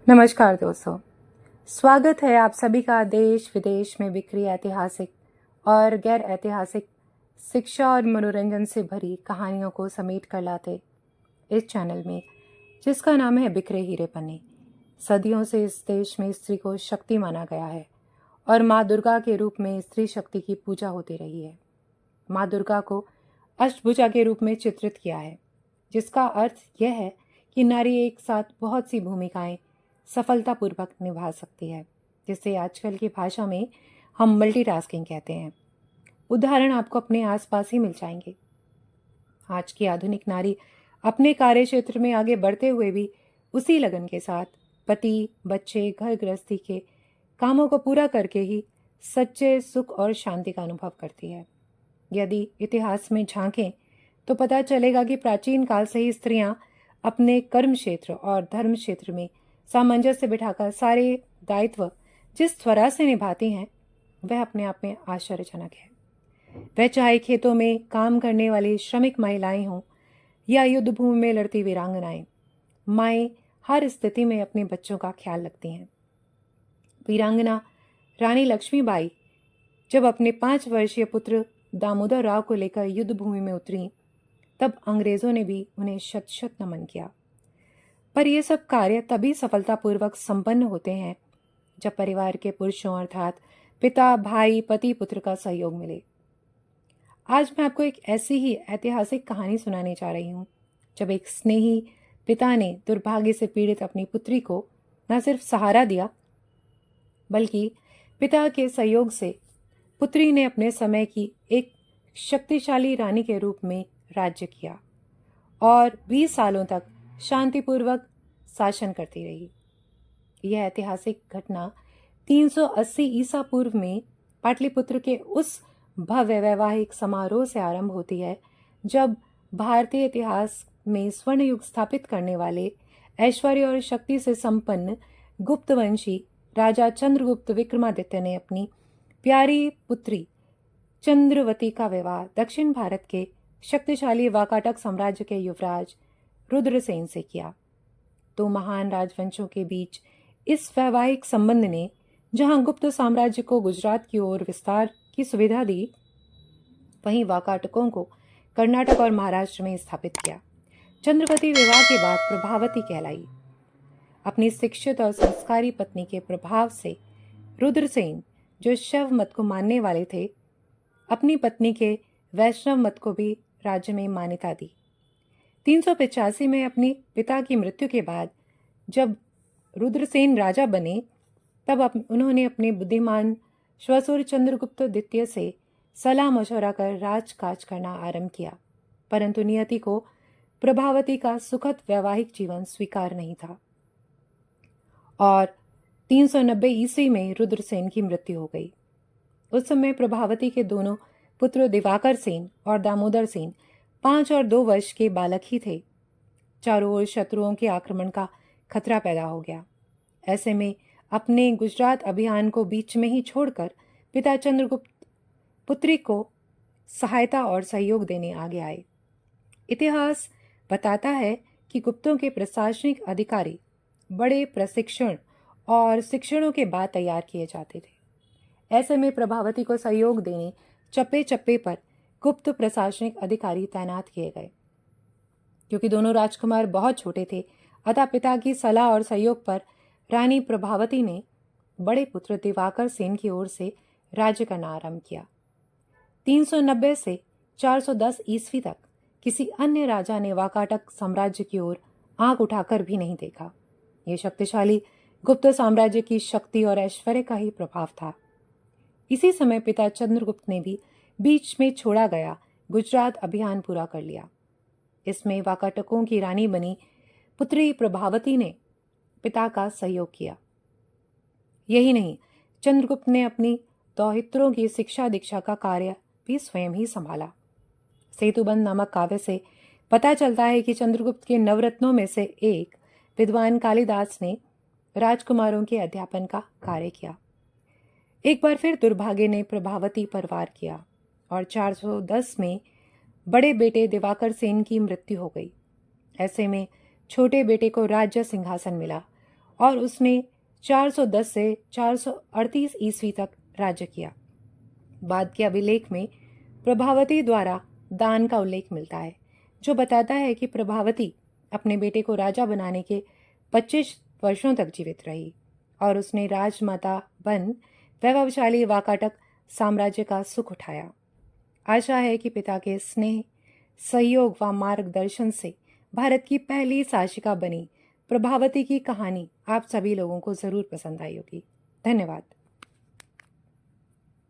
नमस्कार दोस्तों, स्वागत है आप सभी का देश विदेश में बिखरी ऐतिहासिक और गैर ऐतिहासिक शिक्षा और मनोरंजन से भरी कहानियों को समेट कर लाते इस चैनल में, जिसका नाम है बिखरे हीरे पन्ने। सदियों से इस देश में स्त्री को शक्ति माना गया है और माँ दुर्गा के रूप में स्त्री शक्ति की पूजा होती रही है। माँ दुर्गा को अष्टभुजा के रूप में चित्रित किया है, जिसका अर्थ यह है कि नारी एक साथ बहुत सी भूमिकाएं सफलतापूर्वक निभा सकती है, जिसे आजकल की भाषा में हम मल्टीटास्किंग कहते हैं। उदाहरण आपको अपने आसपास ही मिल जाएंगे। आज की आधुनिक नारी अपने कार्य क्षेत्र में आगे बढ़ते हुए भी उसी लगन के साथ पति, बच्चे, घर गृहस्थी के कामों को पूरा करके ही सच्चे सुख और शांति का अनुभव करती है। यदि इतिहास में झांकें तो पता चलेगा कि प्राचीन काल से ही स्त्रियां अपने कर्म क्षेत्र और धर्म क्षेत्र में सामंजस्य बिठाकर सारे दायित्व जिस त्वरा से निभाती हैं, वह अपने आप में आश्चर्यजनक है। वह चाहे खेतों में काम करने वाली श्रमिक महिलाएं हों या युद्ध भूमि में लड़ती वीरांगनाएं, माएं हर स्थिति में अपने बच्चों का ख्याल रखती हैं। वीरांगना रानी लक्ष्मीबाई जब अपने 5 वर्षीय पुत्र दामोदर राव को लेकर युद्ध भूमि में उतरी, तब अंग्रेजों ने भी उन्हें शत शत नमन किया। पर यह सब कार्य तभी सफलतापूर्वक संपन्न होते हैं जब परिवार के पुरुषों अर्थात पिता, भाई, पति, पुत्र का सहयोग मिले। आज मैं आपको एक ऐसी ही ऐतिहासिक कहानी सुनाने जा रही हूँ, जब एक स्नेही पिता ने दुर्भाग्य से पीड़ित अपनी पुत्री को न सिर्फ सहारा दिया, बल्कि पिता के सहयोग से पुत्री ने अपने समय की एक शक्तिशाली रानी के रूप में राज्य किया और 20 सालों तक शांतिपूर्वक शासन करती रही। यह ऐतिहासिक घटना 380 ईसा पूर्व में पाटलिपुत्र के उस भव्य वैवाहिक समारोह से आरंभ होती है, जब भारतीय इतिहास में स्वर्ण युग स्थापित करने वाले ऐश्वर्य और शक्ति से संपन्न गुप्तवंशी राजा चंद्रगुप्त विक्रमादित्य ने अपनी प्यारी पुत्री चंद्रवती का विवाह दक्षिण भारत के शक्तिशाली वाकाटक साम्राज्य के युवराज रुद्रसेन से किया। 2 महान राजवंशों के बीच इस वैवाहिक संबंध ने जहां गुप्त साम्राज्य को गुजरात की ओर विस्तार की सुविधा दी, वहीं वाकाटकों को कर्नाटक और महाराष्ट्र में स्थापित किया। चंद्रवती विवाह के बाद प्रभावती कहलाई। अपनी शिक्षित और संस्कारी पत्नी के प्रभाव से रुद्रसेन, जो शैव मत को मानने वाले थे, अपनी पत्नी के वैष्णव मत को भी राज्य में मान्यता दी। 385 में अपने पिता की मृत्यु के बाद जब रुद्रसेन राजा बने, तब उन्होंने अपने बुद्धिमान श्वशुर चंद्रगुप्त द्वितीय से सलाह मशवरा कर राजकाज करना आरंभ किया, परंतु नियति को प्रभावती का सुखद वैवाहिक जीवन स्वीकार नहीं था और 390 ईस्वी में रुद्रसेन की मृत्यु हो गई। उस समय प्रभावती के दोनों पुत्र दिवाकर सेन और दामोदर सेन 5 और 2 वर्ष के बालक ही थे। चारों ओर शत्रुओं के आक्रमण का खतरा पैदा हो गया। ऐसे में अपने गुजरात अभियान को बीच में ही छोड़कर पिता चंद्रगुप्त पुत्री को सहायता और सहयोग देने आगे आए। इतिहास बताता है कि गुप्तों के प्रशासनिक अधिकारी बड़े प्रशिक्षण और शिक्षणों के बाद तैयार किए जाते थे। ऐसे में प्रभावती को सहयोग देने चप्पे चप्पे पर गुप्त प्रशासनिक अधिकारी तैनात किए गए। क्योंकि दोनों राजकुमार बहुत छोटे थे, अतः पिता की सलाह और सहयोग पर रानी प्रभावती ने बड़े पुत्र दिवाकर सेन की ओर से राज्य करना आरंभ किया। 390 से 410 ईस्वी तक किसी अन्य राजा ने वाकाटक साम्राज्य की ओर आंख उठाकर भी नहीं देखा। यह शक्तिशाली गुप्त साम्राज्य की शक्ति और ऐश्वर्य का ही प्रभाव था। इसी समय पिता चंद्रगुप्त ने भी बीच में छोड़ा गया गुजरात अभियान पूरा कर लिया। इसमें वाकाटकों की रानी बनी पुत्री प्रभावती ने पिता का सहयोग किया। यही नहीं, चंद्रगुप्त ने अपनी दौहित्रों की शिक्षा दीक्षा का कार्य भी स्वयं ही संभाला। सेतुबंध नामक काव्य से पता चलता है कि चंद्रगुप्त के नवरत्नों में से एक विद्वान कालिदास ने राजकुमारों के अध्यापन का कार्य किया। एक बार फिर दुर्भाग्य ने प्रभावती पर वार किया और 410 में बड़े बेटे दिवाकर सेन की मृत्यु हो गई। ऐसे में छोटे बेटे को राज्य सिंहासन मिला और उसने 410 से 438 ईस्वी तक राज्य किया। बाद के अभिलेख में प्रभावती द्वारा दान का उल्लेख मिलता है, जो बताता है कि प्रभावती अपने बेटे को राजा बनाने के 25 वर्षों तक जीवित रही और उसने राजमाता बन वैभवशाली वाकाटक साम्राज्य का सुख उठाया। आशा है कि पिता के स्नेह, सहयोग व मार्गदर्शन से भारत की पहली शासिका बनी प्रभावती की कहानी आप सभी लोगों को जरूर पसंद आई होगी। धन्यवाद।